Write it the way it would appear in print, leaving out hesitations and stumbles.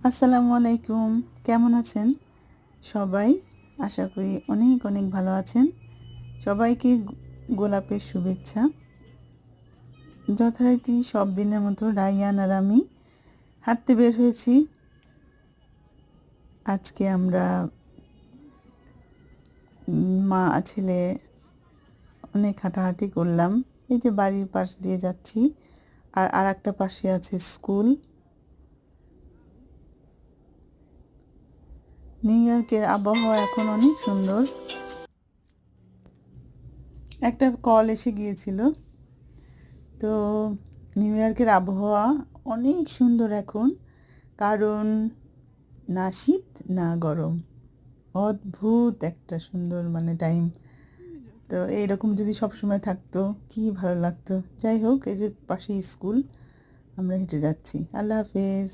আসসালামু আলাইকুম, কেমন আছেন সবাই? আশা করি অনেক অনেক ভালো আছেন। সবাইকে গোলাপের শুভেচ্ছা। যথারীতি সব দিনের মতো রায়হান আর আমি হাঁটতে বের হয়েছি। আজকে আমরা মা ছেলে অনেক হাঁটাহাঁটি করলাম। এই যে বাড়ির পাশ দিয়ে যাচ্ছি, আর একটা পাশে আছে স্কুল। নিউ ইয়র্কের আবহাওয়া এখন অনেক সুন্দর। একটা কল এসে গিয়েছিল। তো নিউ ইয়র্কের আবহাওয়া অনেক সুন্দর এখন, কারণ না শীত না গরম, অদ্ভুত একটা সুন্দর টাইম। তো এইরকম যদি সব সময় থাকতো কি ভালো লাগতো। যাই হোক, এই যে পাশে স্কুল, আমরা হেঁটে যাচ্ছি। আল্লাহ হাফেজ।